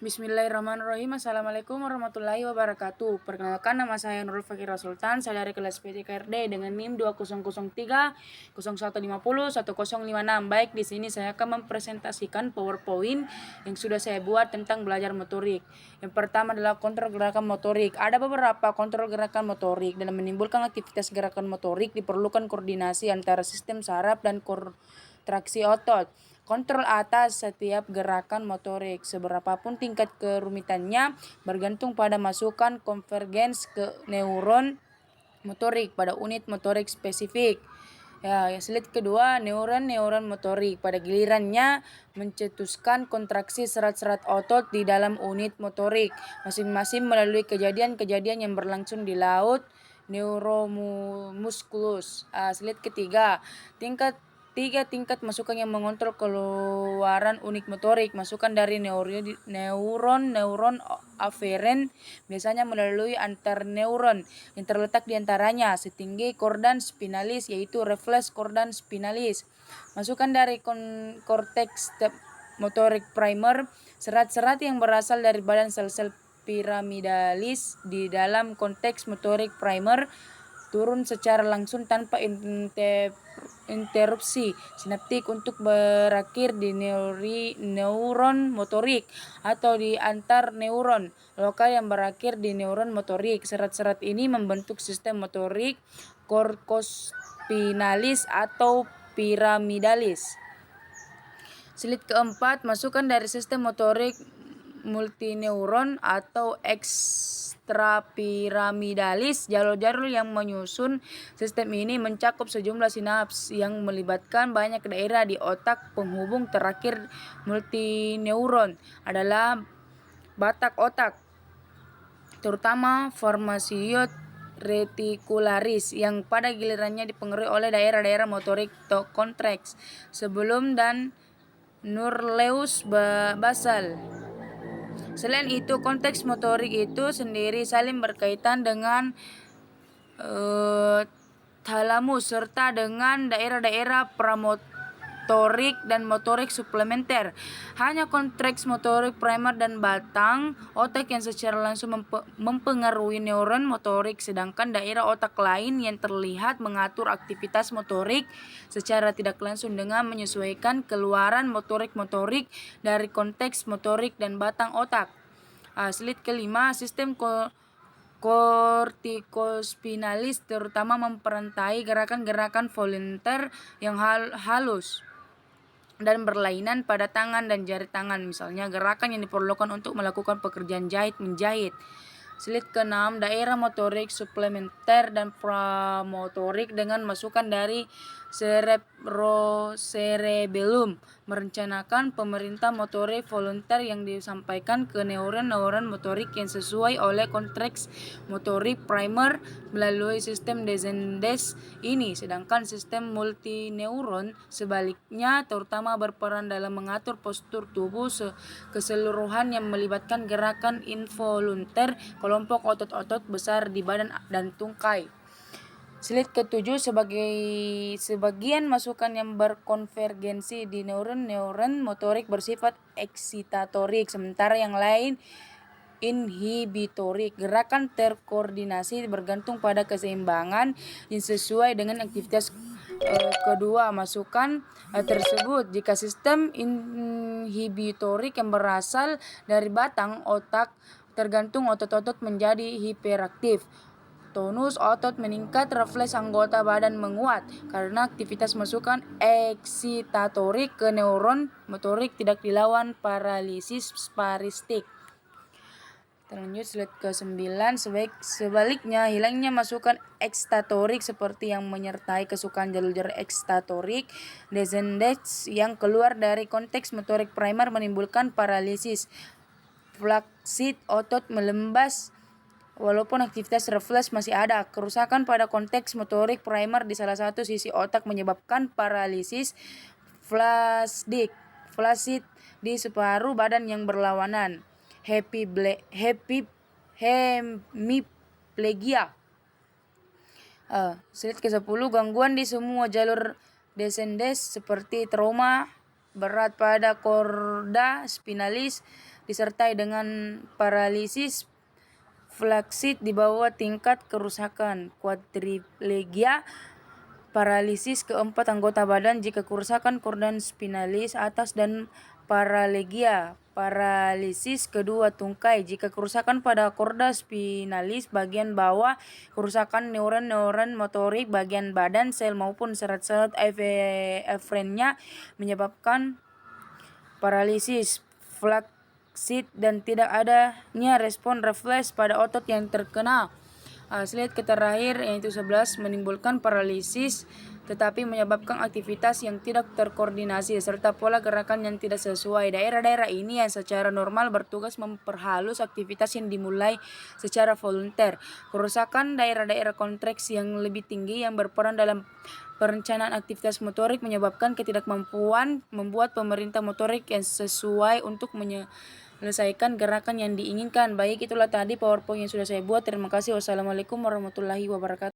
Bismillahirrahmanirrahim. Assalamualaikum warahmatullahi wabarakatuh. Perkenalkan, nama saya Nurul Fakira Sultan. Saya dari kelas PJKRD dengan NIM 2003 0150 1056. Baik, di sini saya akan mempresentasikan PowerPoint yang sudah saya buat tentang belajar motorik. Yang pertama adalah kontrol gerakan motorik. Ada beberapa kontrol gerakan motorik. Dalam menimbulkan aktivitas gerakan motorik diperlukan koordinasi antara sistem saraf dan kontraksi otot. Kontrol atas setiap gerakan motorik, seberapapun tingkat kerumitannya, bergantung pada masukan konvergens ke neuron motorik pada unit motorik spesifik. Ya, yang slide kedua, neuron motorik pada gilirannya mencetuskan kontraksi serat-serat otot di dalam unit motorik, masing-masing melalui kejadian-kejadian yang berlangsung di laut neuromusculus. Slide ketiga, tingkat masukan yang mengontrol keluaran unit motorik. Masukan dari neuron aferen biasanya melalui antar neuron yang terletak di antaranya setinggi kordan spinalis, yaitu refleks kordan spinalis. Masukan dari korteks motorik primer, serat-serat yang berasal dari badan sel-sel piramidalis di dalam konteks motorik primer turun secara langsung tanpa interupsi sinaptik untuk berakhir di neuron motorik atau di antar neuron lokal yang berakhir di neuron motorik. Serat-serat ini membentuk sistem motorik korkospinalis atau piramidalis. Slide keempat, masukan dari sistem motorik multineuron atau ekstrapiramidalis. Jalur-jalur yang menyusun sistem ini mencakup sejumlah sinaps yang melibatkan banyak daerah di otak. Penghubung terakhir multineuron adalah batak otak, terutama formation reticularis yang pada gilirannya dipengaruhi oleh daerah-daerah motorik contrax sebelum dan nucleus basal. Selain itu, konteks motorik itu sendiri saling berkaitan dengan thalamus serta dengan daerah-daerah pramotorik dan motorik suplementer. Hanya konteks motorik primer dan batang otak yang secara langsung mempengaruhi neuron motorik, sedangkan daerah otak lain yang terlihat mengatur aktivitas motorik secara tidak langsung dengan menyesuaikan keluaran motorik dari konteks motorik dan batang otak. Slide kelima, sistem kortikospinalis terutama memperantai gerakan-gerakan volunteer yang halus dan berlainan pada tangan dan jari tangan, misalnya gerakan yang diperlukan untuk melakukan pekerjaan jahit-menjahit. Slide ke-6, daerah motorik suplementer dan pramotorik dengan masukan dari cerebellum merencanakan pemerintah motorik volunteer yang disampaikan ke neuron motorik yang sesuai oleh konteks motorik primer melalui sistem Descendens ini, sedangkan sistem multineuron sebaliknya terutama berperan dalam mengatur postur tubuh keseluruhan yang melibatkan gerakan involunter kelompok otot-otot besar di badan dan tungkai. Slide ke-7, sebagian masukan yang berkonvergensi di neuron motorik bersifat eksitatorik, sementara yang lain inhibitorik. Gerakan terkoordinasi bergantung pada keseimbangan yang sesuai dengan aktivitas kedua masukan tersebut. Jika sistem inhibitorik yang berasal dari batang otak tergantung otot-otot menjadi hiperaktif, tonus otot meningkat, refleks anggota badan menguat. Karena aktivitas masukan eksitatorik ke neuron motorik tidak dilawan paralisis paristik. Lanjut slide ke-9, sebaliknya hilangnya masukan ekstatorik seperti yang menyertai kesukaan jalur-jalur ekstatorik descendens yang keluar dari konteks motorik primer menimbulkan paralisis flaksid otot melembas. Walaupun aktivitas refleks masih ada, kerusakan pada konteks motorik primer di salah satu sisi otak menyebabkan paralisis flasid di separuh badan yang berlawanan, hemiplegia. Slide ke-10, gangguan di semua jalur descendens seperti trauma berat pada korda spinalis disertai dengan paralisis flaksit di bawah tingkat kerusakan. Quadriplegia, paralisis keempat anggota badan jika kerusakan korda spinalis atas, dan paralegia, paralisis kedua tungkai jika kerusakan pada korda spinalis bagian bawah, kerusakan neuron-neuron motorik bagian badan, sel maupun serat-serat efrennya menyebabkan paralisis flaksit, dan tidak adanya respon refleks pada otot yang terkena. Slide ke terakhir yaitu 11, menimbulkan paralisis tetapi menyebabkan aktivitas yang tidak terkoordinasi serta pola gerakan yang tidak sesuai. Daerah-daerah ini yang secara normal bertugas memperhalus aktivitas yang dimulai secara volunter. Kerusakan daerah-daerah kontraksi yang lebih tinggi yang berperan dalam perencanaan aktivitas motorik menyebabkan ketidakmampuan membuat pemerintah motorik yang sesuai untuk menyelesaikan gerakan yang diinginkan. Baik, itulah tadi PowerPoint yang sudah saya buat. Terima kasih. Wassalamualaikum warahmatullahi wabarakatuh.